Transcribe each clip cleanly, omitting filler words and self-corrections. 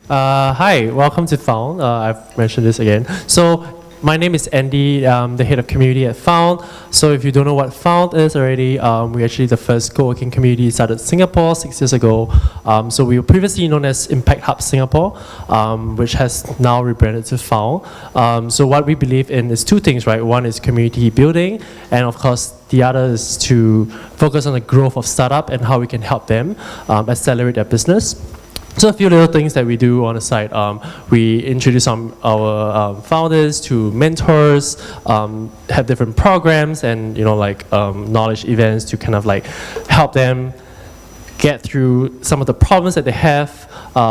Hi, welcome to Found. I've mentioned this again. So, my name is Andy, the head of community at Found. So, if you don't know what Found is already, we're actually the first co-working community started in Singapore 6 years ago. So, we were previously known as Impact Hub Singapore, which has now rebranded to Found. So, what we believe in is two things, right? One is community building, and of course, the other is to focus on the growth of startup and how we can help them accelerate their business. So a few little things that we do on the side. We introduce our founders to mentors, have different programs and knowledge events to kind of like help them get through some of the problems that they have.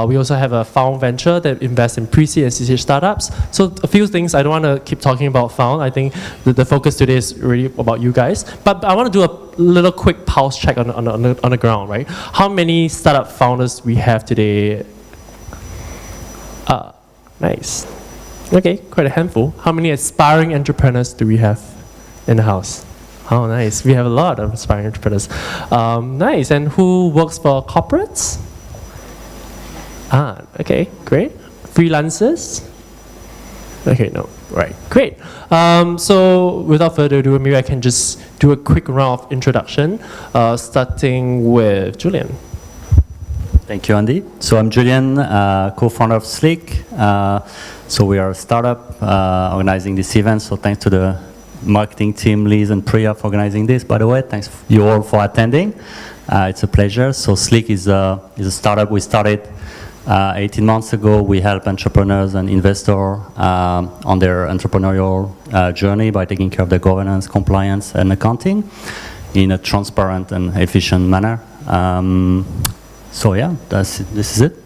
We also have a Found venture that invests in pre-seed and seed startups. So a few things, I don't want to keep talking about Found. I think the focus today is really about you guys. But I want to do a little quick pulse check on the ground, right? How many startup founders we have today? Nice. Okay, quite a handful. How many aspiring entrepreneurs do we have in the house? Oh, nice. We have a lot of aspiring entrepreneurs. Nice. And who works for corporates? Okay, great. Freelancers? Okay, no. Right, great. So without further ado, maybe I can just do a quick round of introduction, starting with Julien. Thank you, Andy. So I'm Julien, co-founder of Slick. So we are a startup organizing this event. So thanks to the marketing team, Liz and Priya, for organizing this. By the way, thanks you all for attending. It's a pleasure. So Slick is a startup we started 18 months ago. We help entrepreneurs and investors on their entrepreneurial journey by taking care of their governance, compliance, and accounting in a transparent and efficient manner. So yeah, this is it.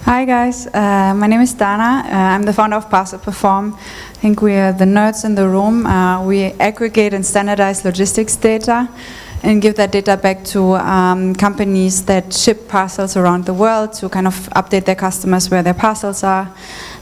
Hi guys, my name is Dana. I'm the founder of Parcel Perform. I think we are the nerds in the room. We aggregate and standardize logistics data and give that data back to companies that ship parcels around the world to kind of update their customers where their parcels are,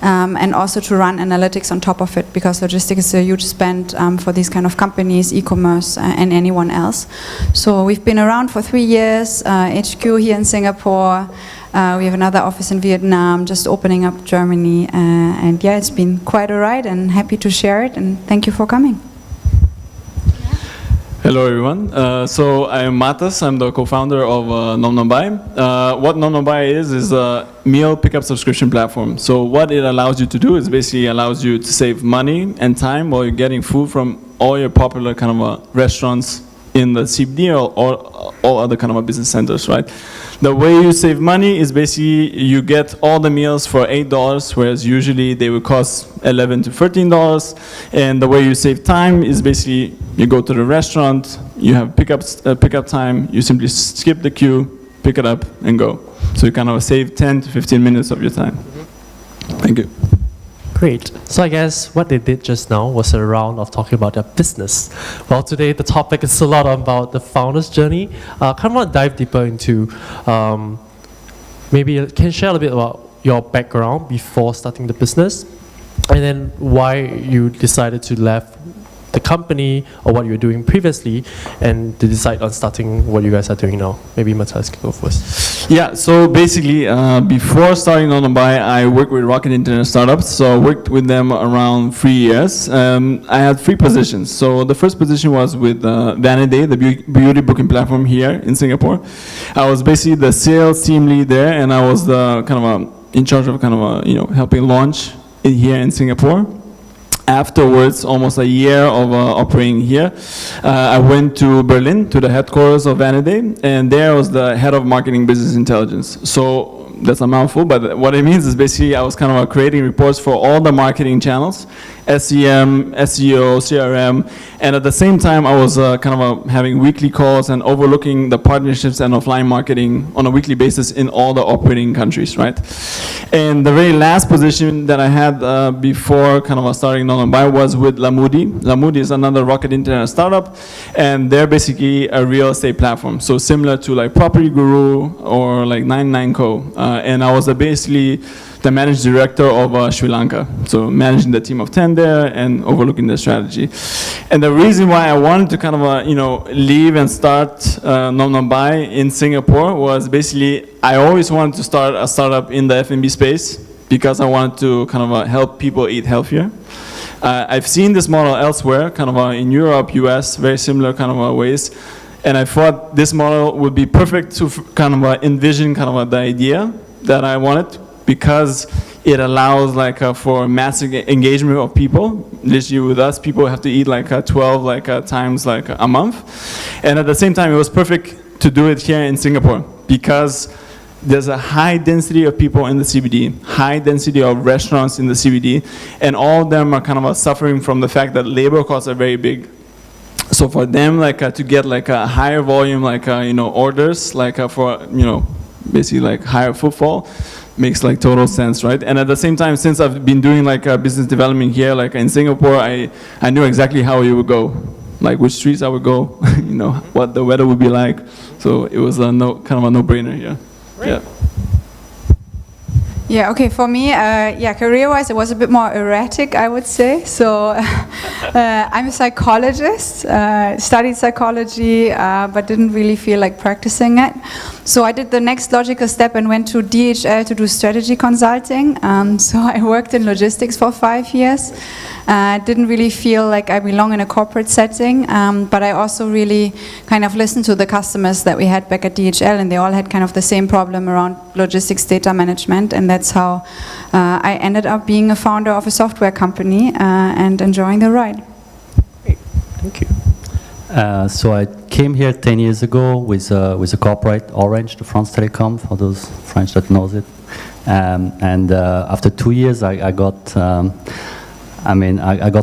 and also to run analytics on top of it, because logistics is a huge spend for these kind of companies, e-commerce, and anyone else. So we've been around for 3 years, HQ here in Singapore. We have another office in Vietnam, just opening up Germany, and yeah, it's been quite a ride, and happy to share it, and thank you for coming. Hello everyone, so I am Matas, I'm the co-founder of Nomnomby. What Nomnomby is a meal pickup subscription platform. So what it allows you to do is basically allows you to save money and time while you're getting food from all your popular kind of restaurants in the CBD or all other kind of business centers, right? The way you save money is basically you get all the meals for $8, whereas usually they would cost $11 to $13. And the way you save time is basically you go to the restaurant, you have pickup time, you simply skip the queue, pick it up, and go. So you kind of save 10 to 15 minutes of your time. Thank you. Great. So I guess what they did just now was a round of talking about their business. Well, today the topic is a lot about the founder's journey. Kind of want to dive deeper into, maybe can you share a little bit about your background before starting the business, and then why you decided to leave the company or what you were doing previously and to decide on starting what you guys are doing now. Maybe Matthias can go first. Yeah, so basically, before starting Nomnomby, I worked with Rocket Internet Startups. So I worked with them around 3 years. I had 3 positions. So the first position was with Vanity, the beauty booking platform here in Singapore. I was basically the sales team lead there, and I was the kind of in charge of helping launch it here in Singapore. Afterwards, almost a year of operating here, I went to Berlin, to the headquarters of Vanity, and there I was the head of marketing business intelligence. So that's a mouthful, but what it means is basically I was kind of creating reports for all the marketing channels, SEM, SEO, CRM, and at the same time I was having weekly calls and overlooking the partnerships and offline marketing on a weekly basis in all the operating countries, right? And the very last position that I had before starting Nomnomby was with Lamoody. Lamoody is another Rocket Internet startup, and they're basically a real estate platform, so similar to like Property Guru or like 99Co. And I was basically the managing director of Sri Lanka. So managing the team of 10 there and overlooking the strategy. And the reason why I wanted to kind of, leave and start Nomnomby in Singapore was basically I always wanted to start a startup in the F&B space because I wanted to kind of help people eat healthier. I've seen this model elsewhere, kind of in Europe, US, very similar kind of ways. And I thought this model would be perfect to kind of envision kind of the idea that I wanted, because it allows for massive engagement of people. Literally with us, people have to eat 12 times a month. And at the same time, it was perfect to do it here in Singapore because there's a high density of people in the CBD, high density of restaurants in the CBD, and all of them are kind of suffering from the fact that labor costs are very big. So for them, to get a higher volume, orders, for basically higher footfall, makes total sense, right? And at the same time, since I've been doing business development here, in Singapore, I knew exactly how it would go, which streets I would go, what the weather would be like. So it was kind of a no-brainer here. Yeah. Yeah, okay, for me, career-wise, it was a bit more erratic, I would say. So I'm a psychologist, studied psychology, but didn't really feel like practicing it. So I did the next logical step and went to DHL to do strategy consulting. So I worked in logistics for 5 years. Didn't really feel like I belong in a corporate setting, but I also really kind of listened to the customers that we had back at DHL, and they all had kind of the same problem around logistics data management, and that's how I ended up being a founder of a software company and enjoying the ride. Great, thank you. So I came here 10 years ago with a corporate, Orange, the France Telecom, for those French that knows it. And after 2 years, I got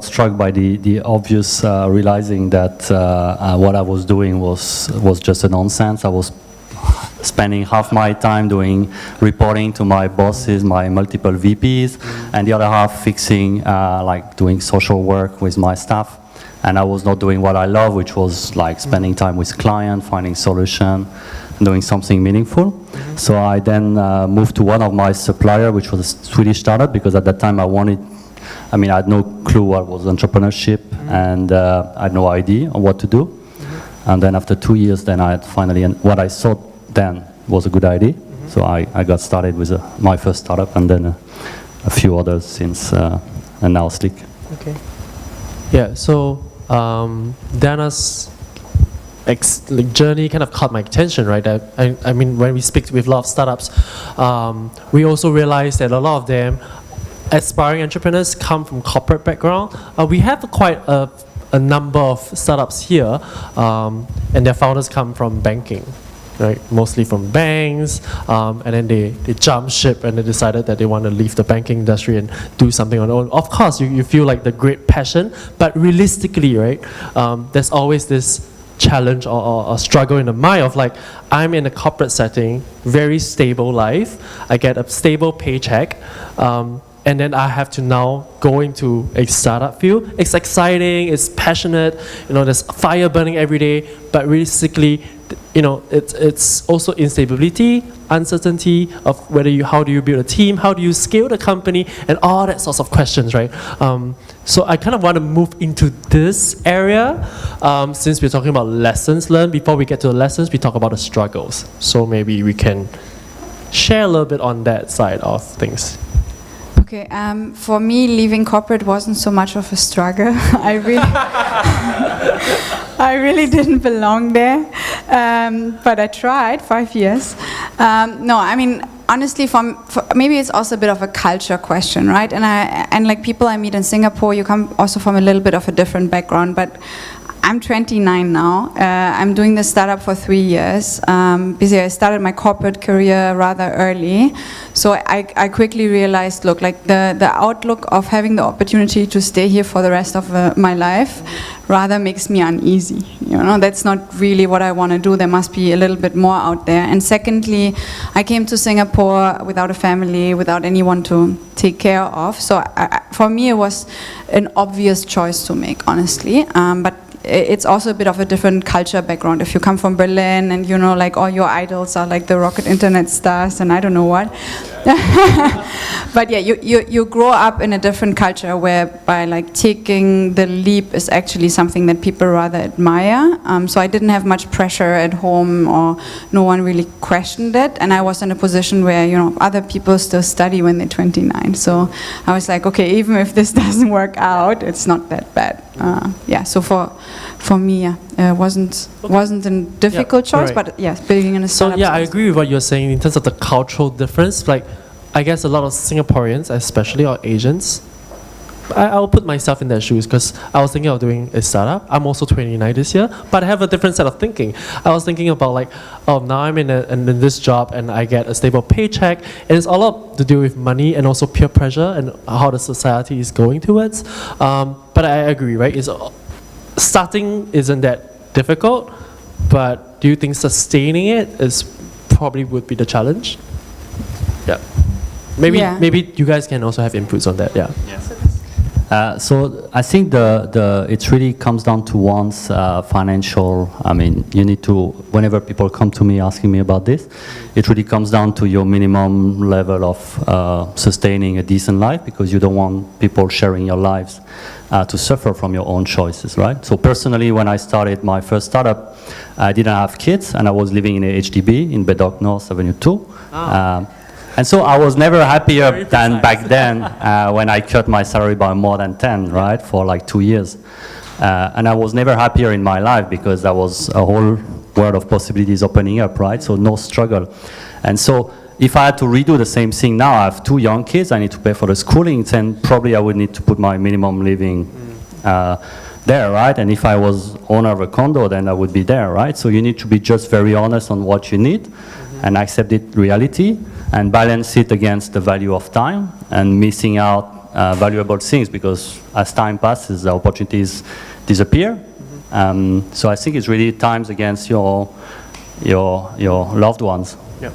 struck by the obvious realizing that what I was doing was just a nonsense. I was spending half my time doing reporting to my bosses, my multiple VPs, and the other half fixing, doing social work with my staff. And I was not doing what I love, which was spending time with clients, finding solution, doing something meaningful. So I then moved to one of my suppliers, which was a Swedish startup, because at that time I had no clue what was entrepreneurship, and I had no idea on what to do. And then after 2 years, then I had finally, and what I thought then was a good idea. So I got started with my first startup, and then a few others since, and now Slick. Okay. Yeah, so Dana's journey kind of caught my attention, right? I mean, when we speak with a lot of startups, we also realize that a lot of them aspiring entrepreneurs come from corporate background. We have quite a number of startups here, and their founders come from banking, right? Mostly from banks, and then they jump ship and they decided that they want to leave the banking industry and do something on their own. Of course, you feel the great passion, but realistically, right, there's always this challenge or struggle in the mind of I'm in a corporate setting, very stable life, I get a stable paycheck, and then I have to now go into a startup field. It's exciting, it's passionate, there's fire burning every day, but realistically, it's also instability, uncertainty of how do you build a team, how do you scale the company, and all that sorts of questions, right? So I kind of want to move into this area, since we're talking about lessons learned. Before we get to the lessons, we talk about the struggles. So maybe we can share a little bit on that side of things. Okay, for me, leaving corporate wasn't so much of a struggle. I really didn't belong there, but I tried 5 years. Honestly, maybe it's also a bit of a culture question, right? And people I meet in Singapore, you come also from a little bit of a different background, but I'm 29 now. I'm doing this startup for 3 years. Basically, I started my corporate career rather early. So I quickly realized, the outlook of having the opportunity to stay here for the rest of my life rather makes me uneasy. That's not really what I want to do. There must be a little bit more out there. And secondly, I came to Singapore without a family, without anyone to take care of. So for me, it was an obvious choice to make, honestly. But it's also a bit of a different culture background. If you come from Berlin and, you know, like all your idols are like the rocket internet stars and I don't know what. But yeah, you grow up in a different culture whereby like taking the leap is actually something that people rather admire. So I didn't have much pressure at home, or no one really questioned it. And I was in a position where, you know, other people still study when they're 29. So I was like, okay, even if this doesn't work out, it's not that bad. Yeah, so for me, wasn't a difficult choice, right. but yes, building in a So startup. yeah, I agree with what you're saying in terms of the cultural difference. Like, I guess a lot of Singaporeans, especially, or Asians, I'll put myself in their shoes because I was thinking of doing a startup. I'm also 29 this year, but I have a different set of thinking. I was thinking about like, oh, now I'm in this job and I get a stable paycheck, and it's all up to do with money and also peer pressure and how the society is going towards. But I agree, right? Starting isn't that difficult, but do you think sustaining it is probably would be the challenge? Yeah. Maybe you guys can also have inputs on that. Yeah. So I think it really comes down to one's financial. I mean, you need to, whenever people come to me asking me about this, it really comes down to your minimum level of sustaining a decent life, because you don't want people sharing your lives to suffer from your own choices, right? So personally, when I started my first startup, I didn't have kids and I was living in a HDB in Bedok North Avenue 2. And so I was never happier than back then when I cut my salary by more than 10, right, for like 2 years. And I was never happier in my life because there was a whole world of possibilities opening up, right? So no struggle. And so if I had to redo the same thing now, I have 2 young kids, I need to pay for the schooling, then probably I would need to put my minimum living there, right? And if I was owner of a condo, then I would be there, right? So you need to be just very honest on what you need and accept it reality, and balance it against the value of time and missing out valuable things, because as time passes, the opportunities disappear. So I think it's really times against your loved ones. Yeah.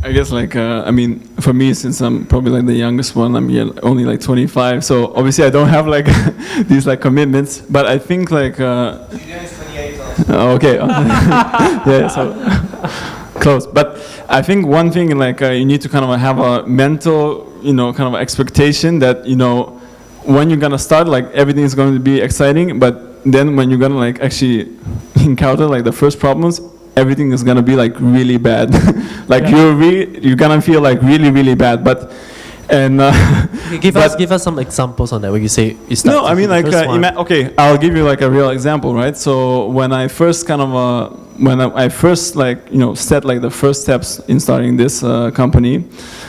I guess like, I mean, for me, since I'm probably like the youngest one, I'm only like 25, so obviously I don't have like these like commitments, but I think like... Julien is 28 also. Okay. Yeah, so close. But I think one thing, like you need to kind of have a mental, you know, kind of expectation that, you know, when you're gonna start, like everything is going to be exciting, but then when you're gonna like actually encounter like the first problems, everything is gonna be like really bad. Like you're gonna feel like really bad. But and give us some examples on that. Where you say you start. No, I mean like okay, I'll give you like a real example, right? So when I first kind of I first like, you know, set like the first steps in starting this company,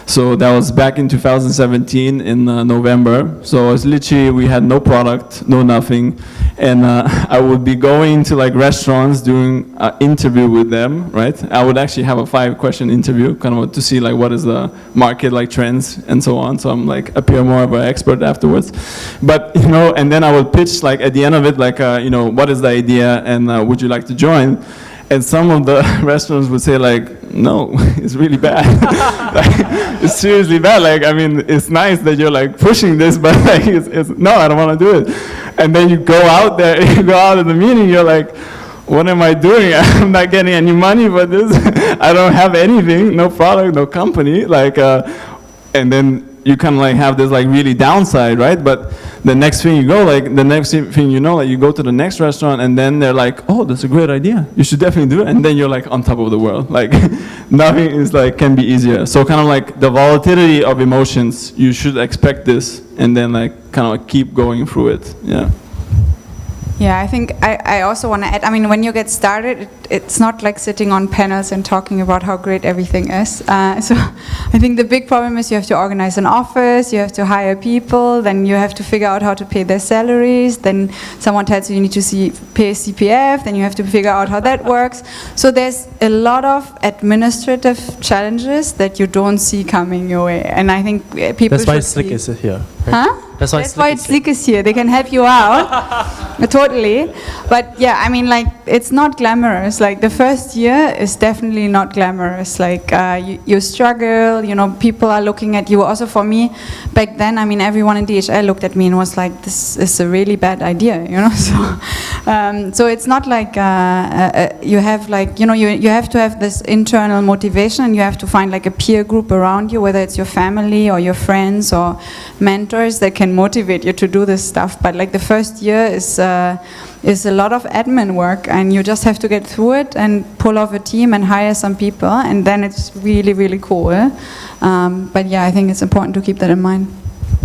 so that was back in 2017 in November. So it was literally, we had no product, no nothing, and I would be going to like restaurants doing an interview with them, right? I would actually have a 5-question interview, kind of to see like what is the market like trends and so on. So I'm like appear more of an expert afterwards, but you know, and then I would pitch like at the end of it, like you know, what is the idea and would you like to join? And some of the restaurants would say like, no, it's really bad. Like, it's seriously bad. Like, I mean, it's nice that you're like pushing this, but like, it's no, I don't want to do it. And then you go out there, you go out of the meeting, you're like, what am I doing? I'm not getting any money for this. I don't have anything, no product, no company. Like, and then you kind of like have this like really downside, right? But the next thing you go, like the next thing you know, like you go to the next restaurant and then they're like, oh, that's a great idea. You should definitely do it. And then you're like on top of the world. Like nothing is like, can be easier. So kind of like the volatility of emotions, you should expect this and then like kind of like keep going through it. Yeah. Yeah, I think I also want to add, I mean, when you get started, it's not like sitting on panels and talking about how great everything is. So I think the big problem is you have to organize an office, you have to hire people, then you have to figure out how to pay their salaries, then someone tells you need to pay CPF, then you have to figure out how that works. So there's a lot of administrative challenges that you don't see coming your way. And I think people That's why should Slick see. is here. Huh? That's why Sleek is here. They can help you out. Totally. But yeah, I mean, like, it's not glamorous. Like, the first year is definitely not glamorous. Like, you struggle, you know, people are looking at you. Also for me, back then, I mean, everyone in DHL looked at me and was like, this is a really bad idea, you know? So it's not like you have, like, you know, you have to have this internal motivation, and you have to find, like, a peer group around you, whether it's your family or your friends or mentors that can motivate you to do this stuff. But like the first year is a lot of admin work, and you just have to get through it and pull off a team and hire some people, and then it's really, really cool. But yeah, I think it's important to keep that in mind.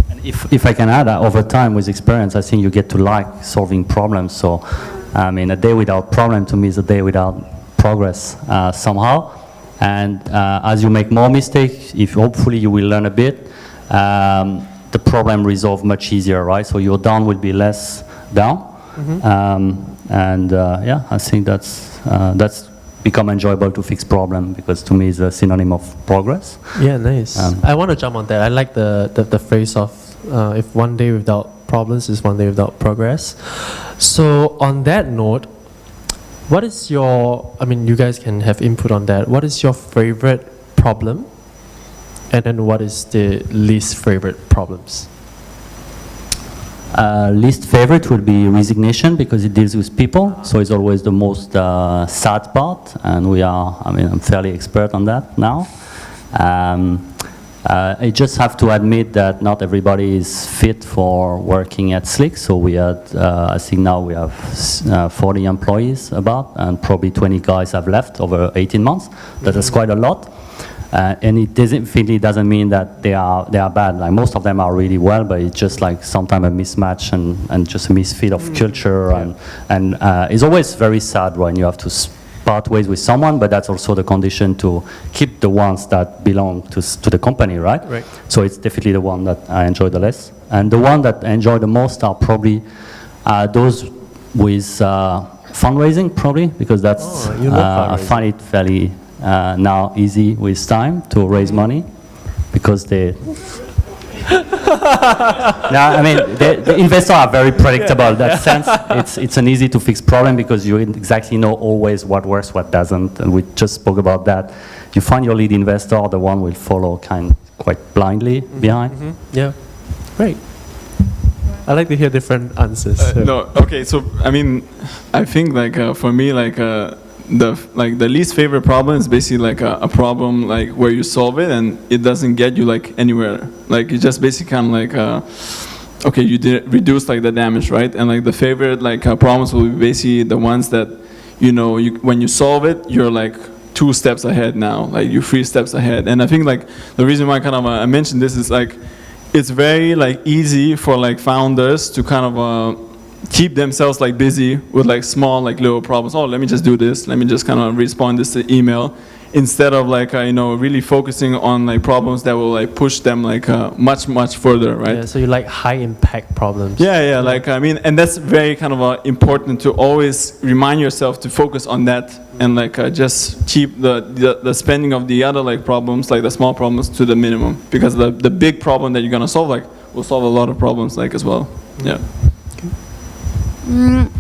And if I can add, over time with experience, I think you get to like solving problems. So, I mean, a day without problem to me is a day without progress somehow. And as you make more mistakes, if hopefully you will learn a bit, the problem resolved much easier, right? So your down will be less down. Yeah, I think that's become enjoyable to fix problem, because to me it's a synonym of progress. Yeah, nice. I want to jump on that. I like the phrase of if one day without problems is one day without progress. So on that note, what is your, I mean, you guys can have input on that. What is your favorite problem? And then what is the least favorite problems? Least favorite would be resignation, because it deals with people. So it's always the most sad part. And I'm fairly expert on that now. I just have to admit that not everybody is fit for working at Slick. So we had, I think now we have 40 employees about, and probably 20 guys have left over 18 months. That is quite a lot. And it definitely doesn't mean that they are bad. Like, most of them are really well, but it's just like sometimes a mismatch and just a misfit of culture. And it's always very sad when you have to part ways with someone, but that's also the condition to keep the ones that belong to the company, right? Right. So it's definitely the one that I enjoy the less. And the one that I enjoy the most are probably those with fundraising, probably, because that's I find it fairly now easy with time to raise money, because they I mean, the investors are very predictable in that sense. It's an easy to fix problem, because you exactly know always what works, what doesn't, and we just spoke about that. You find your lead investor, the one will follow quite blindly behind. Yeah, great. I like to hear different answers. No, okay. So I mean, I think like for me, like the least favorite problem is basically like a problem like where you solve it and it doesn't get you like anywhere. Like it's just basically kind of like okay, you did reduce like the damage, right? And like the favorite like problems will be basically the ones that when you solve it, you're like 2 steps ahead now, like you're 3 steps ahead. And I think like the reason why kind of I mentioned this is like it's very like easy for like founders to kind of keep themselves like busy with like small like little problems. Oh, let me just do this. Let me just kind of respond this to email, instead of like really focusing on like problems that will like push them like much further, right? Yeah, so you like high impact problems. Yeah. Like I mean, and that's very kind of important to always remind yourself to focus on that, and like just keep the spending of the other like problems, like the small problems, to the minimum, because the big problem that you're gonna solve like will solve a lot of problems like as well. Yeah.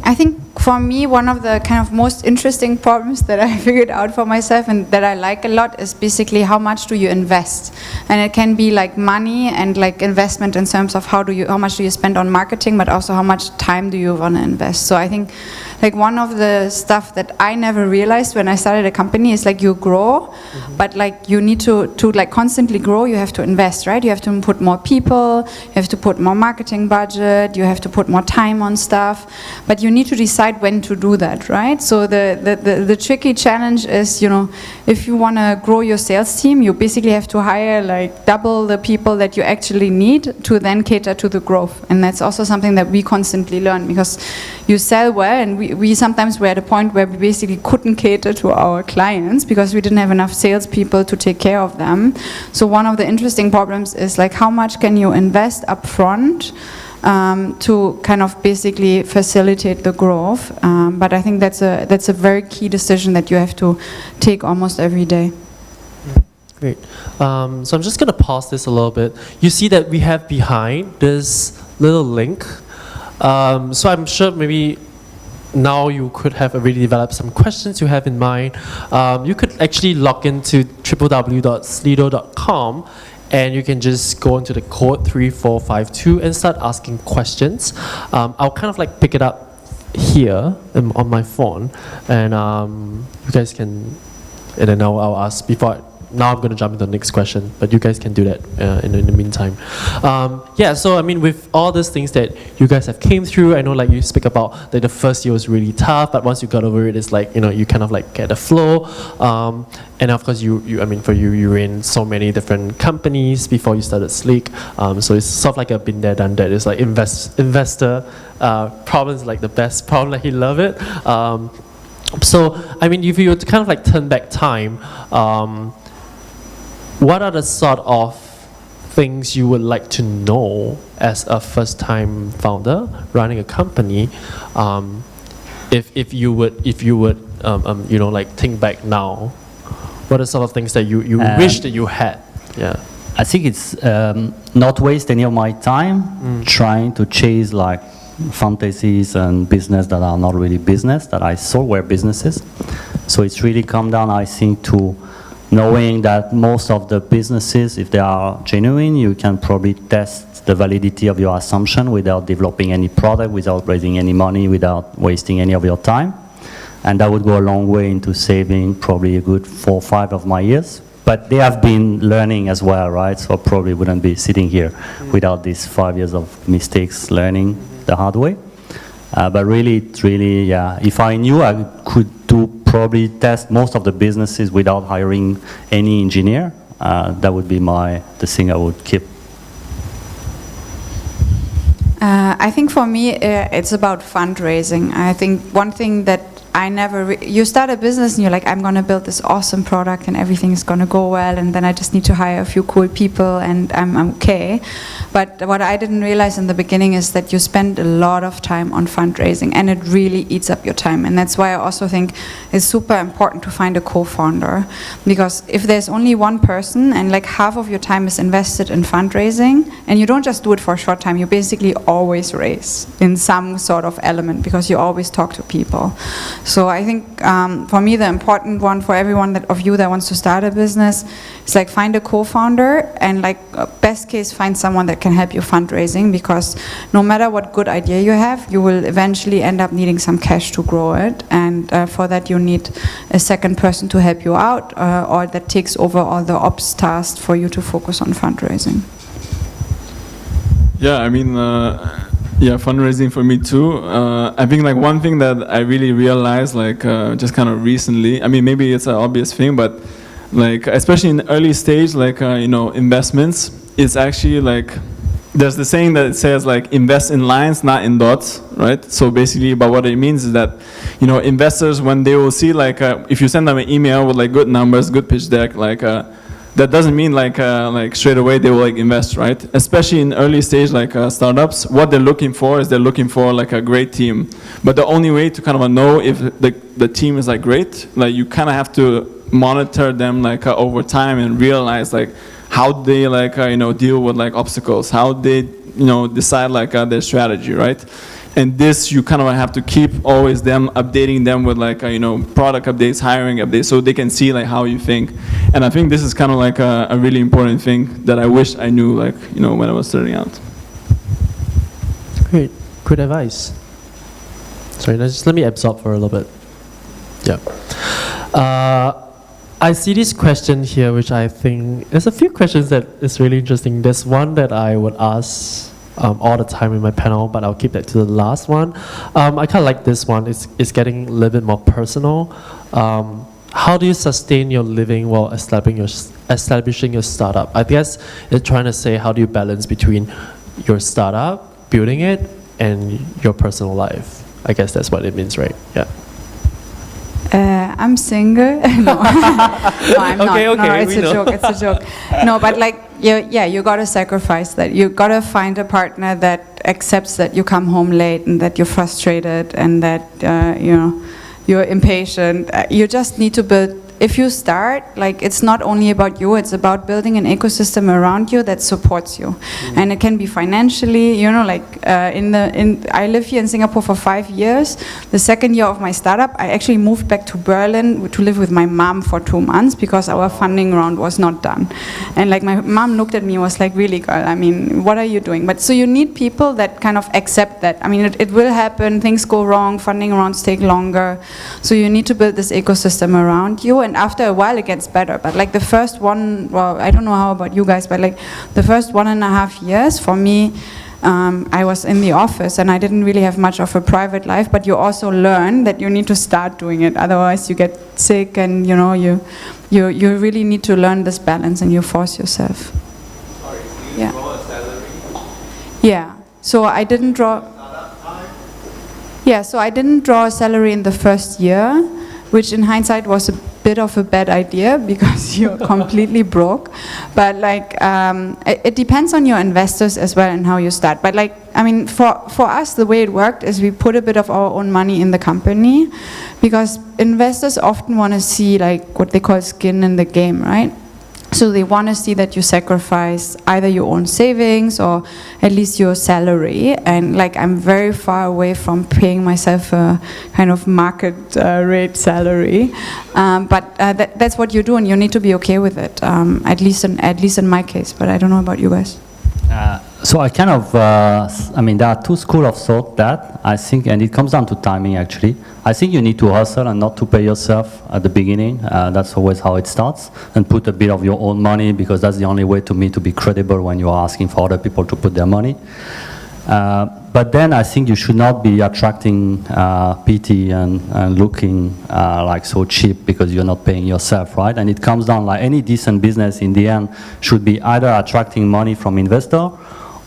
I think for me, one of the kind of most interesting problems that I figured out for myself and that I like a lot is basically how much do you invest? And it can be like money and like investment in terms of how much do you spend on marketing, but also how much time do you want to invest. So I think like one of the stuff that I never realized when I started a company is like you grow, but like you need to like constantly grow, you have to invest, right? You have to put more people, you have to put more marketing budget, you have to put more time on stuff, but you need to decide when to do that, right? So the tricky challenge is, if you want to grow your sales team, you basically have to hire like double the people that you actually need to then cater to the growth. And that's also something that we constantly learn, because you sell well, and we sometimes were at a point where we basically couldn't cater to our clients because we didn't have enough salespeople to take care of them. So one of the interesting problems is like how much can you invest up front to kind of basically facilitate the growth, but I think that's a very key decision that you have to take almost every day. Great. So I'm just going to pause this a little bit. You see that we have behind this little link. So I'm sure maybe now you could have already developed some questions you have in mind. You could actually log into www.slido.com and you can just go into the code 3452 and start asking questions. I'll kind of like pick it up here on my phone, and you guys can, and then I'll ask before. Now I'm going to jump into the next question, but you guys can do that in the meantime. Yeah, so I mean, with all these things that you guys have came through, I know like you speak about that the first year was really tough, but once you got over it, it's like, you know, you kind of like get a flow. And of course, I mean, for you, you were in so many different companies before you started Sleek. So it's sort of like a been there, done that. It's like investor problems, like the best problem, like you love it. So, I mean, if you were to kind of like turn back time, what are the sort of things you would like to know as a first-time founder running a company? If you would you know, like think back now, what are sort of things that you wish that you had? Yeah. I think it's not waste any of my time trying to chase like fantasies and business that are not really business, that I saw were businesses. So it's really come down, I think, to knowing that most of the businesses, if they are genuine, you can probably test the validity of your assumption without developing any product, without raising any money, without wasting any of your time. And that would go a long way into saving probably a good 4 or 5 of my years. But they have been learning as well, right? So I probably wouldn't be sitting here without these 5 years of mistakes learning the hard way. But really, yeah, if I knew I could probably test most of the businesses without hiring any engineer, that would be the thing I would keep. I think for me, it's about fundraising. I think one thing that I never, you start a business and you're like, I'm going to build this awesome product and everything is going to go well, and then I just need to hire a few cool people and I'm okay. But what I didn't realize in the beginning is that you spend a lot of time on fundraising, and it really eats up your time. And that's why I also think it's super important to find a co-founder, because if there's only one person and like half of your time is invested in fundraising, and you don't just do it for a short time, you basically always raise in some sort of element because you always talk to people. So I think for me, the important one for everyone of you that wants to start a business is like find a co-founder, and like best case find someone that can help you fundraising, because no matter what good idea you have, you will eventually end up needing some cash to grow it, and for that you need a second person to help you out, or that takes over all the ops tasks for you to focus on fundraising. Yeah, I mean, yeah, fundraising for me too. I think like one thing that I really realized like just kind of recently, I mean, maybe it's an obvious thing, but like especially in the early stage, like you know, investments, it's actually like, there's the saying that it says like invest in lines, not in dots, right? So basically, but what it means is that, you know, investors, when they will see like if you send them an email with like good numbers, good pitch deck, like that doesn't mean like straight away they will like invest, right? Especially in early stage like startups, what they're looking for is they're looking for like a great team. But the only way to kind of know if the team is like great, like you kind of have to monitor them like over time and realize like how they like you know, deal with like obstacles, how they, you know, decide like their strategy, right? And this you kind of have to keep always them updating them with like you know, product updates, hiring updates, so they can see like how you think. And I think this is kind of like a really important thing that I wish I knew, like, you know, when I was starting out. Great, good advice. Sorry, just let me absorb for a little bit. Yeah. I see this question here, which I think, there's a few questions that is really interesting. There's one that I would ask all the time in my panel, but I'll keep that to the last one. I kind of like this one. It's getting a little bit more personal. How do you sustain your living while establishing your startup? I guess it's trying to say, how do you balance between your startup, building it, and your personal life? I guess that's what it means, right? Yeah. I'm single. No, I'm not. Okay, No, it's a joke. It's a joke. No, but like, you gotta sacrifice that. You gotta find a partner that accepts that you come home late and that you're frustrated and that you know, you're impatient. You just need to build if you start, like, it's not only about you, it's about building an ecosystem around you that supports you. And it can be financially, you know, like, I live here in Singapore for 5 years. The second year of my startup, I actually moved back to Berlin to live with my mom for 2 months because our funding round was not done. And like, my mom looked at me and was like, really, girl, I mean, what are you doing? But so you need people that kind of accept that. I mean, it will happen, things go wrong, funding rounds take longer. So you need to build this ecosystem around you, and after a while it gets better. But like the first one, well, I don't know how about you guys, but like the first 1.5 years for me, I was in the office and I didn't really have much of a private life, but you also learn that you need to start doing it, otherwise you get sick, and you know, you really need to learn this balance, and you force yourself. Sorry, do you draw a salary? Yeah, so I didn't draw. Yeah, so I didn't draw a salary in the first year, which in hindsight was a bit of a bad idea because you're completely broke. But like, it depends on your investors as well and how you start. But like, I mean, for us, the way it worked is we put a bit of our own money in the company, because investors often want to see like what they call skin in the game, right? So they want to see that you sacrifice either your own savings or at least your salary. And like, I'm very far away from paying myself a kind of market rate salary. But that's what you do, and you need to be okay with it. At least in my case. But I don't know about you guys. So I kind of, I mean, there are two schools of thought that I think, and it comes down to timing actually. I think you need to hustle and not to pay yourself at the beginning. That's always how it starts. And put a bit of your own money, because that's the only way to me to be credible when you are asking for other people to put their money. But then I think you should not be attracting pity and looking like so cheap because you're not paying yourself, right? And it comes down like any decent business in the end should be either attracting money from investor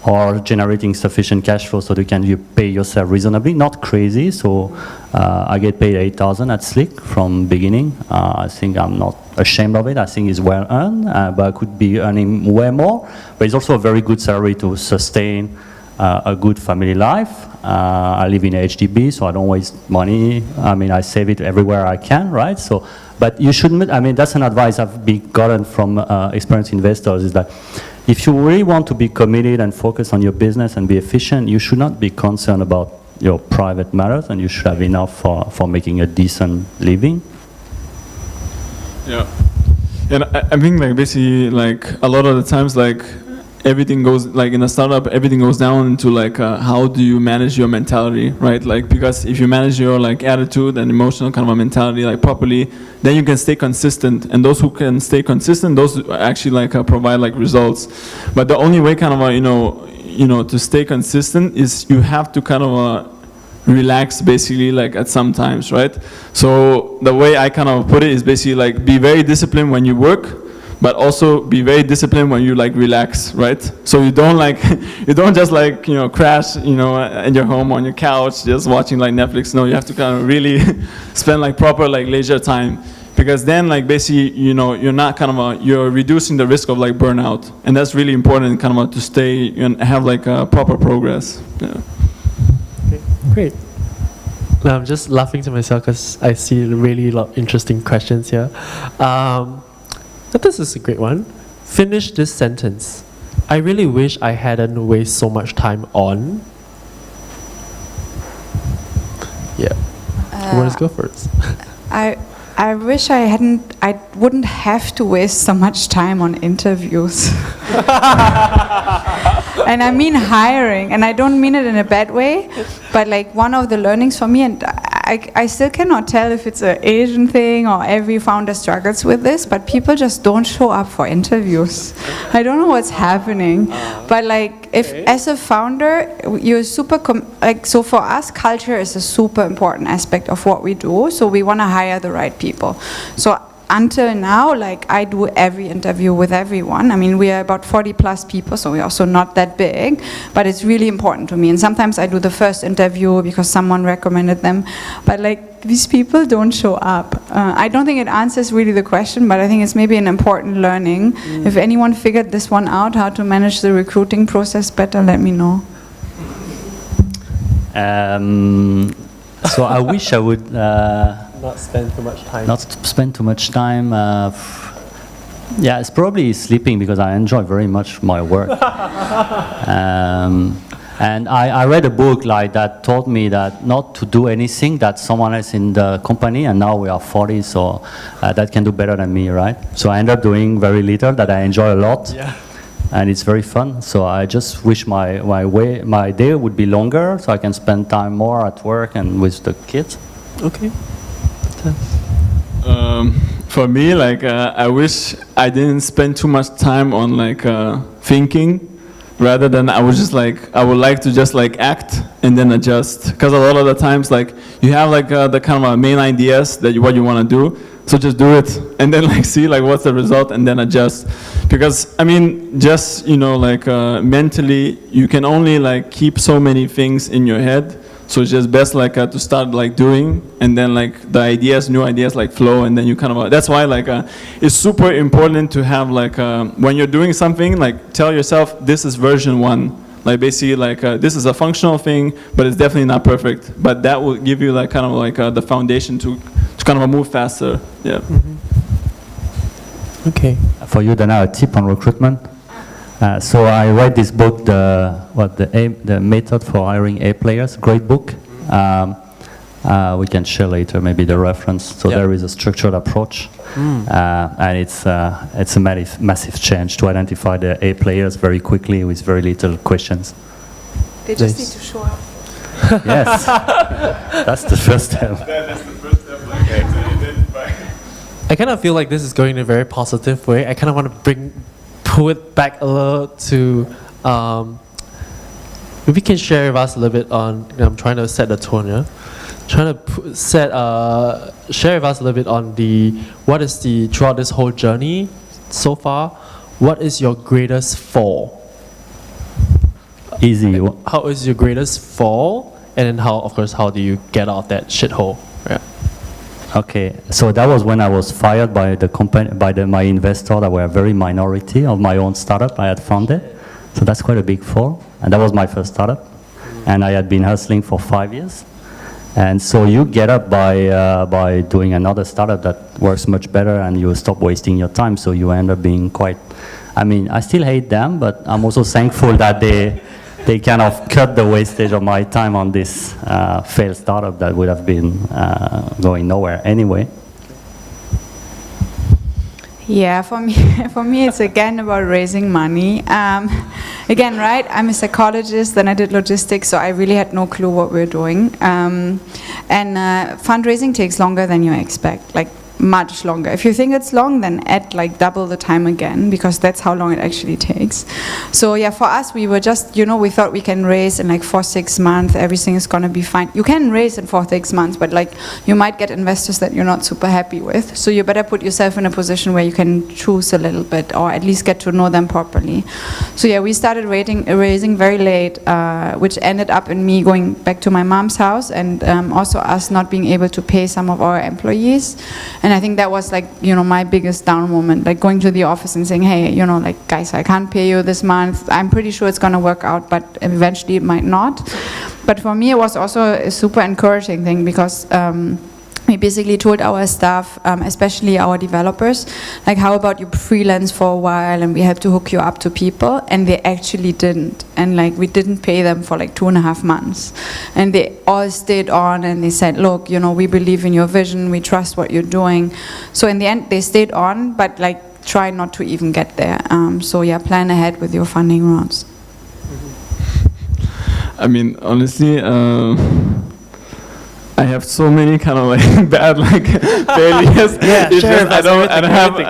or generating sufficient cash flow so that you pay yourself reasonably, not crazy. So I get paid 8,000 at Slick from beginning. I think I'm not ashamed of it. I think it's well earned, but I could be earning way more. But it's also a very good salary to sustain a good family life. I live in HDB, so I don't waste money. I mean, I save it everywhere I can, right? So, but you shouldn't, I mean, that's an advice I've gotten from experienced investors, is that if you really want to be committed and focus on your business and be efficient, you should not be concerned about your private matters, and you should have enough for making a decent living. Yeah. And I think like basically like a lot of the times like everything goes like in a startup, everything goes down into like how do you manage your mentality, right? Like, because if you manage your like attitude and emotional kind of a mentality like properly, then you can stay consistent, and those who can stay consistent, those actually like provide like results. But the only way kind of you know to stay consistent is you have to kind of relax basically like at some times, right? So the way I kind of put it is basically like be very disciplined when you work, but also be very disciplined when you like relax, right? So you don't like, you don't just like, you know, crash, you know, in your home on your couch, just watching like Netflix. No, you have to kind of really spend like proper like leisure time, because then like basically, you know, you're not kind of, you're reducing the risk of like burnout. And that's really important kind of to stay and have like proper progress. Yeah. Okay, great. Now I'm just laughing to myself because I see really a lot of interesting questions here. But this is a great one. Finish this sentence. I really wish I hadn't wasted so much time on. Yeah. Who wants to go first? I wish I wouldn't have to waste so much time on interviews. And I mean hiring, and I don't mean it in a bad way, but like one of the learnings for me, and I still cannot tell if it's an Asian thing or every founder struggles with this, but people just don't show up for interviews. I don't know what's happening, but like if as a founder you're super so for us culture is a super important aspect of what we do, so we want to hire the right people. So until now, like I do every interview with everyone. I mean, we are about 40 plus people, so we're also not that big, but it's really important to me. And sometimes I do the first interview because someone recommended them, but like these people don't show up. I don't think it answers really the question, but I think it's maybe an important learning. If anyone figured this one out, how to manage the recruiting process better, let me know. So I wish I would not spend too much time. Not spend too much time. Yeah, it's probably sleeping because I enjoy very much my work. And I read a book like that told me that not to do anything that someone else in the company, and now we are 40, so that can do better than me, right? So I end up doing very little that I enjoy a lot. Yeah. And it's very fun. So I just wish my day would be longer so I can spend time more at work and with the kids. Okay. For me, like I wish I didn't spend too much time on like thinking, rather than I would like to just like act and then adjust. Because a lot of the times, like you have like the kind of main ideas that what you want to do, so just do it and then like see like what's the result and then adjust. Because I mean, just like mentally, you can only like keep so many things in your head. So it's just best like to start like doing, and then like the new ideas like flow, and then you kind of, that's why like it's super important to have like when you're doing something, like tell yourself this is version 1. Like basically like this is a functional thing, but it's definitely not perfect. But that will give you like kind of like the foundation to kind of move faster. Yeah. Okay. For you, then, a tip on recruitment. So I read this book, the method for hiring A players. Great book. We can share later maybe the reference. So there is a structured approach, and it's a massive change to identify the A players very quickly with very little questions. They just need to show up. Yes, that's the first step. That's the first step. Like to identify. I kind of feel like this is going in a very positive way. I kind of want to pull it back a little to, maybe you can share with us a little bit on, I'm trying to set the tone, yeah? Trying to share with us a little bit on what is throughout this whole journey so far, what is your greatest fall? Easy. How is your greatest fall? And then how do you get out that shithole? Yeah. Okay, so that was when I was fired by the company, my investor that were a very minority of my own startup I had founded. So that's quite a big fall, and that was my first startup, and I had been hustling for 5 years. And so you get up by doing another startup that works much better, and you stop wasting your time. So you end up being quite. I mean, I still hate them, but I'm also thankful that they kind of cut the wastage of my time on this failed startup that would have been going nowhere anyway. Yeah, for me, it's again about raising money. Again, right? I'm a psychologist, then I did logistics, so I really had no clue what we're doing. And fundraising takes longer than you expect, like much longer. If you think it's long, then add like double the time again, because that's how long it actually takes. So yeah, for us, we were just, we thought we can raise in like 4-6 months, everything is gonna be fine. You can raise in 4-6 months, but like you might get investors that you're not super happy with. So you better put yourself in a position where you can choose a little bit, or at least get to know them properly. So yeah, we started raising very late, which ended up in me going back to my mom's house, and also us not being able to pay some of our employees. And I think that was like, my biggest down moment, like going to the office and saying, hey, like, guys, I can't pay you this month. I'm pretty sure it's going to work out, but eventually it might not. But for me, it was also a super encouraging thing, because we basically told our staff, especially our developers, like, how about you freelance for a while and we have to hook you up to people, and they actually didn't. And like, we didn't pay them for like 2.5 months. And they all stayed on, and they said, look, we believe in your vision, we trust what you're doing. So in the end, they stayed on, but like, try not to even get there. So yeah, plan ahead with your funding rounds. I mean, honestly, I have so many kind of like bad like failures. Yeah, it's sure, just, I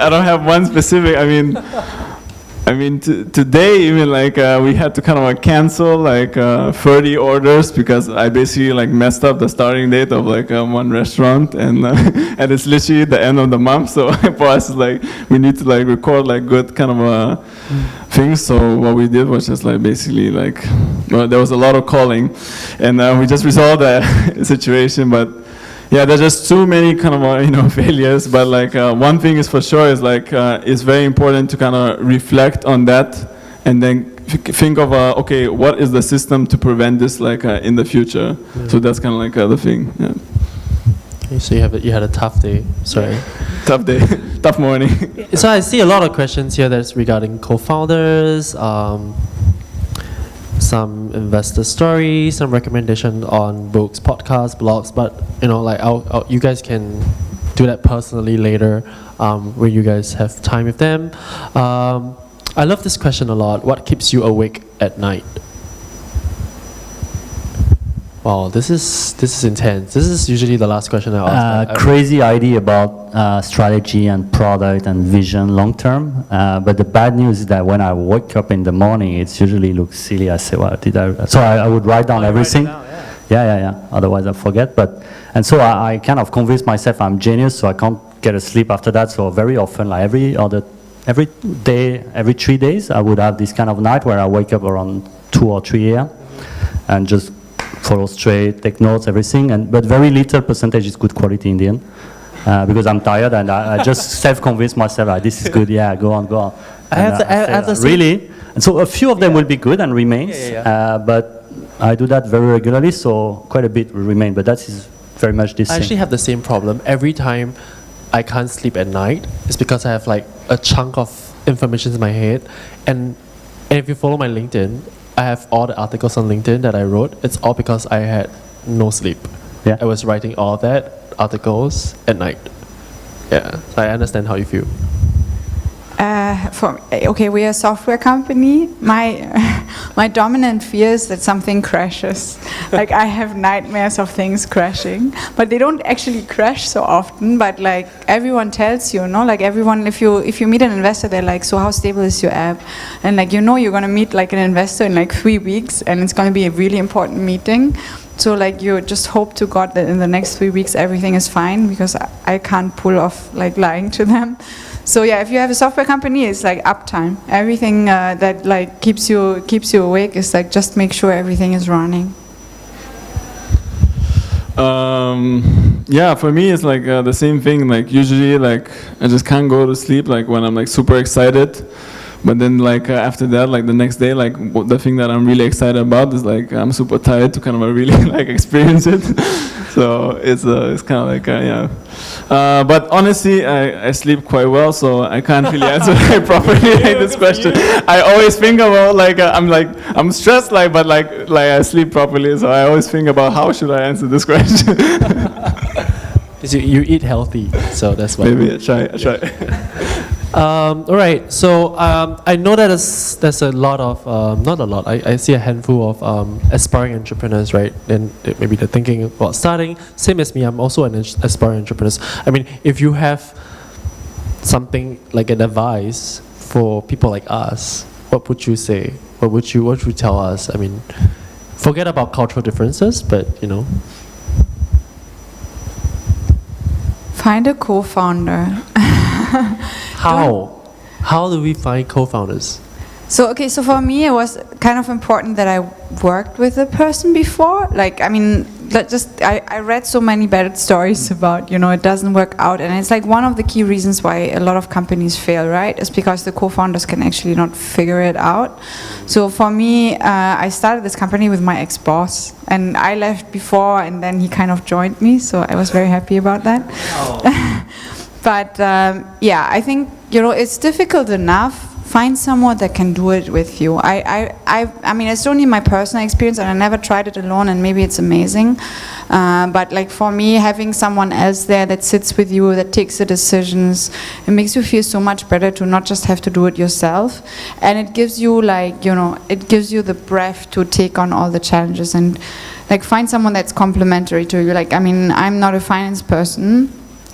don't have one specific. I mean, today even like we had to kind of cancel like 30 orders because I basically like messed up the starting date of like one restaurant, and it's literally the end of the month. So for us, it's like we need to like record like good kind of things. So what we did was just like basically like, well, there was a lot of calling, and we just resolved that situation. But yeah, there's just too many kind of failures. But like one thing is for sure is like it's very important to kind of reflect on that, and then think of okay, what is the system to prevent this like in the future? Yeah. So that's kind of like the thing. Yeah. Okay, so you had a tough day. Sorry. Tough day, tough morning. So I see a lot of questions here that's regarding co-founders, some investor stories, some recommendation on books, podcasts, blogs. But like you guys can do that personally later when you guys have time with them. I love this question a lot. What keeps you awake at night? Wow, this is intense. This is usually the last question I ask. Crazy idea about strategy and product and vision long term. But the bad news is that when I wake up in the morning, it usually looks silly. I say, "What did I?" So I would write down everything. Yeah. Otherwise, I forget. And so I kind of convince myself I'm genius, so I can't get a sleep after that. So very often, like every day, every 3 days, I would have this kind of night where I wake up around 2 or 3 a.m. and just follow straight, take notes, everything, but very little percentage is good quality in the end, because I'm tired and I just self-convince myself, like, this is good, yeah, go on. I have the same. Really? And so a few of them will be good and remains, but I do that very regularly, so quite a bit will remain, but that is very much this I thing. actually have the same problem. Every time I can't sleep at night, it's because I have like a chunk of information in my head, and if you follow my LinkedIn, I have all the articles on LinkedIn that I wrote. It's all because I had no sleep. Yeah. I was writing all that articles at night. Yeah, so I understand how you feel. We are a software company. My dominant fear is that something crashes. Like, I have nightmares of things crashing, but they don't actually crash so often. But like, everyone tells you, like everyone, if you meet an investor, they're like, "So how stable is your app?" And like, you're gonna meet like an investor in like 3 weeks, and it's gonna be a really important meeting. So like, you just hope to God that in the next 3 weeks everything is fine, because I can't pull off like lying to them. So yeah, if you have a software company, it's like uptime. Everything that like keeps you awake is like, just make sure everything is running. Yeah, for me it's like the same thing. Like, usually, like, I just can't go to sleep like when I'm like super excited. But then like after that, like the next day, like the thing that I'm really excited about is like I'm super tired to kind of really like experience it. So it's kind of like yeah. But honestly, I sleep quite well, so I can't really answer like properly this question. I always think about like I'm stressed, like, but like I sleep properly, so I always think about how should I answer this question. You eat healthy, so that's why. Maybe I try. All right, so I know that there's a lot of, not a lot, I see a handful of aspiring entrepreneurs, right? And maybe they're thinking about starting. Same as me, I'm also an aspiring entrepreneur. I mean, if you have something like an advice for people like us, what would you say? What would you tell us? I mean, forget about cultural differences, but Find a co-founder. How do we find co-founders? So for me, it was kind of important that I worked with a person before. Like, I mean, I read so many bad stories about, it doesn't work out. And it's like one of the key reasons why a lot of companies fail, right? Is because the co-founders can actually not figure it out. So for me, I started this company with my ex-boss. And I left before, and then he kind of joined me. So I was very happy about that. Oh. But yeah, I think, it's difficult enough. Find someone that can do it with you. I mean, it's only my personal experience, and I never tried it alone, and maybe it's amazing. But like, for me, having someone else there that sits with you, that takes the decisions, it makes you feel so much better to not just have to do it yourself. And it gives you like, it gives you the breath to take on all the challenges, and like, find someone that's complementary to you. Like, I mean, I'm not a finance person,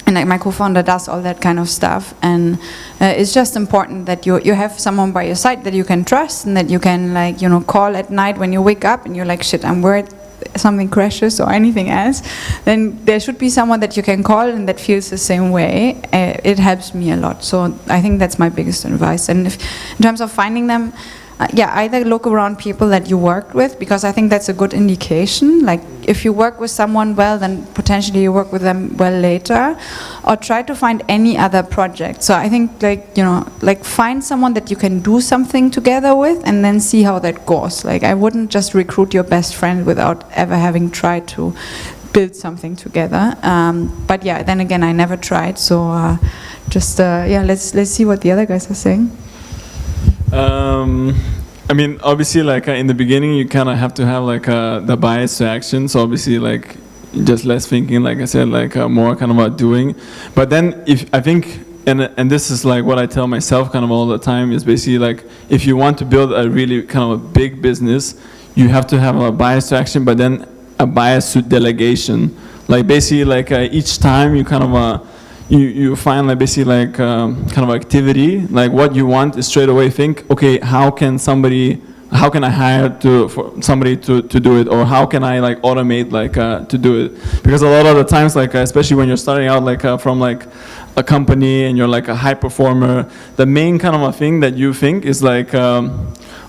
and like, my co-founder does all that kind of stuff, and it's just important that you have someone by your side that you can trust, and that you can like, call at night when you wake up and you're like, shit, I'm worried something crashes or anything else. Then there should be someone that you can call and that feels the same way. It helps me a lot. So I think that's my biggest advice. And in terms of finding them, either look around people that you worked with, because I think that's a good indication. Like, if you work with someone well, then potentially you work with them well later, or try to find any other project. So I think like find someone that you can do something together with, and then see how that goes. Like, I wouldn't just recruit your best friend without ever having tried to build something together. But yeah, then again, I never tried. So let's see what the other guys are saying. I mean, obviously, like in the beginning, you kind of have to have like the bias to action. So obviously, like just less thinking, like I said, like more kind of about doing. But then, and this is like what I tell myself kind of all the time, is basically like if you want to build a really kind of a big business, you have to have a bias to action, but then a bias to delegation. Like basically, like each time you kind of you find like basically like kind of activity, like what you want is straight away think, okay, how can I hire for somebody to do it, or how can I like automate like to do it? Because a lot of the times, like especially when you're starting out like from like a company and you're like a high performer, the main kind of a thing that you think is like,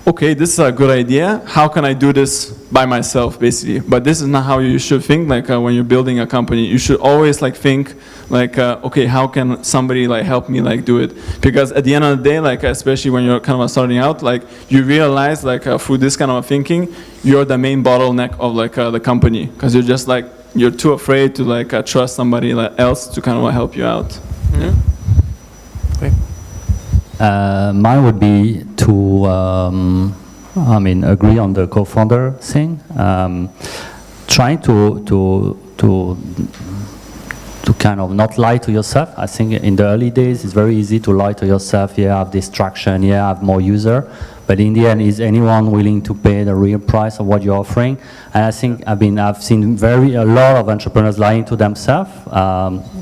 okay, this is a good idea. How can I do this by myself, basically? But this is not how you should think. Like when you're building a company, you should always like think like, okay, how can somebody like help me like do it? Because at the end of the day, like especially when you're kind of starting out, like you realize like through this kind of thinking, you're the main bottleneck of like the company, because you're just like you're too afraid to like trust somebody else to kind of help you out. Mm-hmm. Yeah. Great. Mine would be to, agree on the co-founder thing. Trying to kind of not lie to yourself. I think in the early days, it's very easy to lie to yourself. Yeah, I have this traction. Yeah, I have more user. But in the end, is anyone willing to pay the real price of what you're offering? And I think I've seen a lot of entrepreneurs lying to themselves,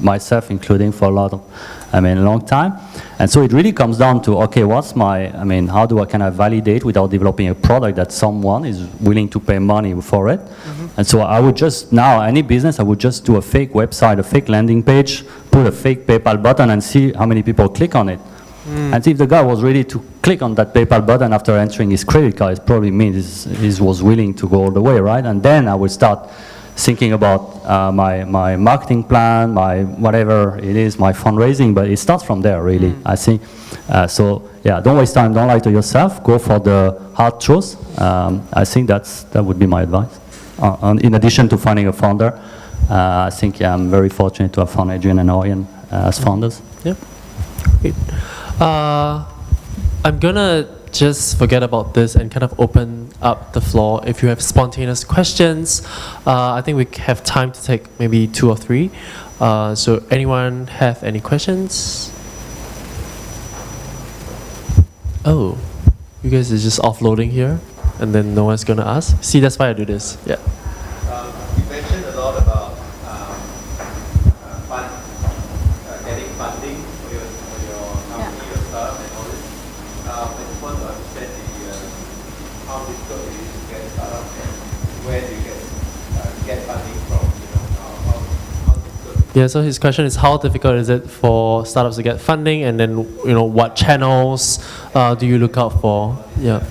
myself including for a long time. And so it really comes down to, okay, how can I validate without developing a product that someone is willing to pay money for it? Mm-hmm. And so I would just, now any business, I would just do a fake website, a fake landing page, put a fake PayPal button and see how many people click on it. And if the guy was ready to click on that PayPal button after entering his credit card, it probably means he was willing to go all the way, right? And then I would start thinking about my marketing plan, my whatever it is, my fundraising, but it starts from there, really, I think. So, yeah, don't waste time, don't lie to yourself, go for the hard truth. I think that would be my advice. In addition to finding a founder, I think I'm very fortunate to have found Adrian and Orion as founders. Yep. Great. I'm gonna just forget about this and kind of open up the floor. If you have spontaneous questions, I think we have time to take maybe 2 or 3. So anyone have any questions? Oh, you guys are just offloading here, and then no one's gonna ask? See, that's why I do this. Yeah. You mentioned a lot about getting funding for your company, your startup, and all this. I just want to understand how difficult it is to get a startup, and where do you get funding from? How difficult? Yeah. So his question is, how difficult is it for startups to get funding, and then what channels do you look out for? Yeah.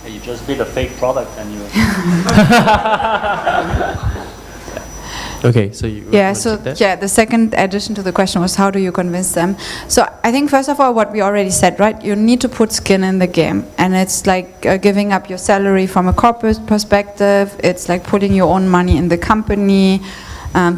You just build a fake product and you... Okay, so you... the second addition to the question was, how do you convince them? So I think, first of all, what we already said, right? You need to put skin in the game. And it's like giving up your salary from a corporate perspective. It's like putting your own money in the company.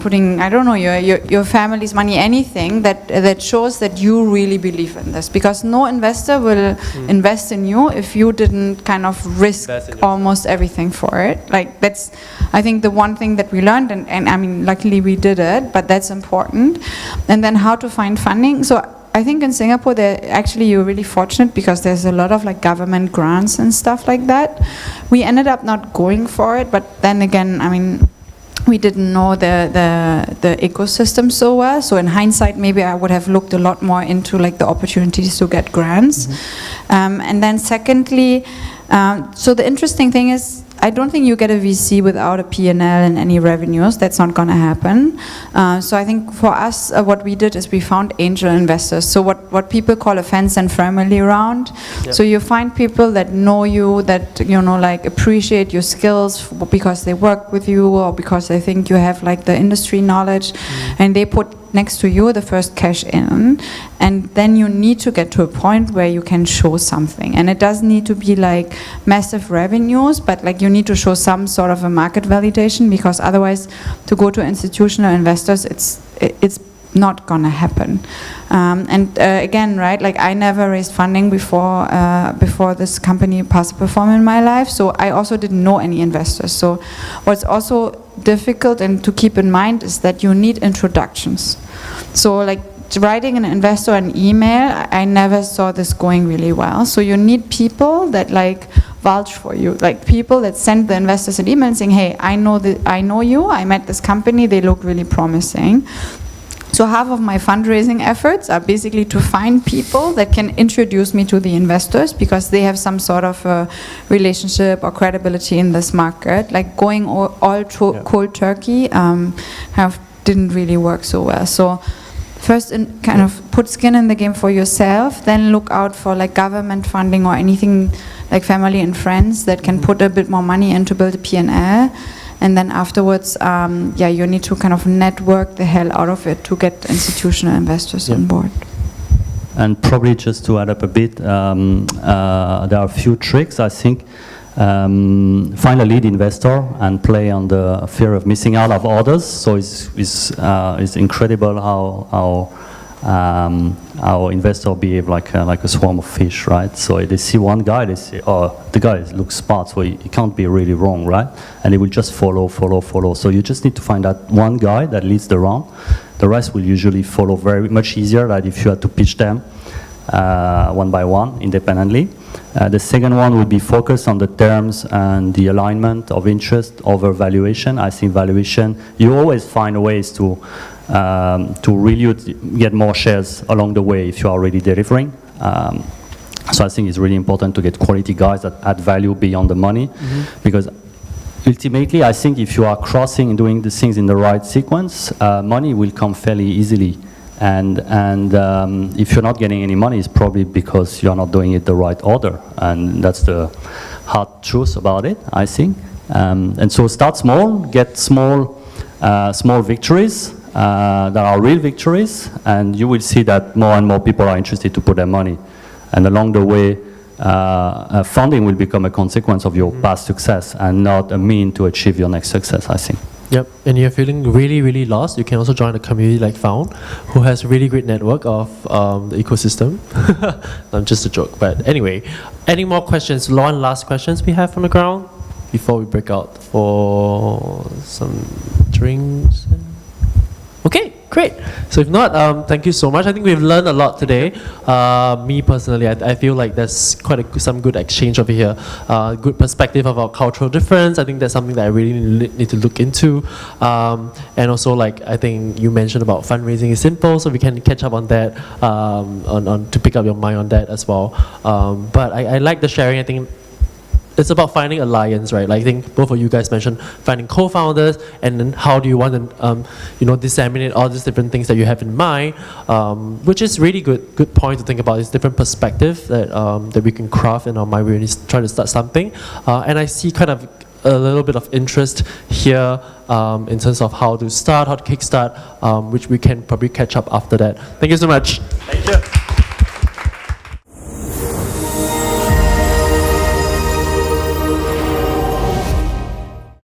Putting, I don't know, your family's money, anything that shows that you really believe in this. Because no investor will invest in you if you didn't kind of risk almost everything for it. Like that's, I think, the one thing that we learned, and I mean, luckily we did it, but that's important. And then how to find funding. So I think in Singapore, you're really fortunate because there's a lot of like government grants and stuff like that. We ended up not going for it, but then again, I mean, we didn't know the ecosystem so well. So in hindsight, maybe I would have looked a lot more into like the opportunities to get grants. And then secondly, so the interesting thing is, I don't think you get a VC without a P&L and any revenues. That's not going to happen. So I think for us, what we did is we found angel investors. So what people call a friends and family round. Yep. So you find people that know you, that like appreciate your skills because they work with you or because they think you have like the industry knowledge, and they put next to you the first cash in, and then you need to get to a point where you can show something, and it doesn't need to be like massive revenues, but like you need to show some sort of a market validation, because otherwise to go to institutional investors it's not gonna happen. Again, right, like I never raised funding before this company Parcel Perform in my life, so I also didn't know any investors. So what's also difficult and to keep in mind is that you need introductions. So like writing an investor an email, I never saw this going really well. So you need people that like vouch for you, like people that send the investors an email saying, hey, I know you, I met this company, they look really promising. So half of my fundraising efforts are basically to find people that can introduce me to the investors, because they have some sort of a relationship or credibility in this market. Like going all cold turkey didn't really work so well. So first kind of put skin in the game for yourself, then look out for like government funding or anything like family and friends that can put a bit more money in to build a P&L. And then afterwards, you need to kind of network the hell out of it to get institutional investors on board. And probably just to add up a bit, there are a few tricks, I think. Find a lead investor and play on the fear of missing out of others. So it's incredible how investors behave like a swarm of fish, right? So they see one guy, they say, oh, the guy looks smart, so he can't be really wrong, right? And they will just follow. So you just need to find that one guy that leads the round. The rest will usually follow very much easier than if you had to pitch them one by one, independently. The second one would be focus on the terms and the alignment of interest over valuation. I think valuation, you always find ways to really get more shares along the way if you are already delivering. So I think it's really important to get quality guys that add value beyond the money, because ultimately I think if you are crossing and doing the things in the right sequence, money will come fairly easily. And if you're not getting any money, it's probably because you're not doing it the right order, and that's the hard truth about it, I think. And so start small, get small victories that are real victories, and you will see that more and more people are interested to put their money. And along the way, funding will become a consequence of your past success and not a mean to achieve your next success, I think. Yep, and you're feeling really, really lost, you can also join a community like Found, who has a really great network of the ecosystem. Not just a joke, but anyway. Any more questions, one last questions we have on the ground before we break out for some drinks? Okay, great. So if not, thank you so much. I think we've learned a lot today. Me personally, I feel like there's some good exchange over here. Good perspective of our cultural difference. I think that's something that I really need to look into. And also, like, I think you mentioned about fundraising is simple, so we can catch up on that, to pick up your mind on that as well. But I like the sharing. I think it's about finding alliance, right? Like I think both of you guys mentioned finding co-founders, and then how do you want to, disseminate all these different things that you have in mind, which is really good point to think about. It's different perspective that we can craft in our mind. We really try to start something, and I see kind of a little bit of interest here in terms of how to start, how to kickstart, which we can probably catch up after that. Thank you so much. Thank you.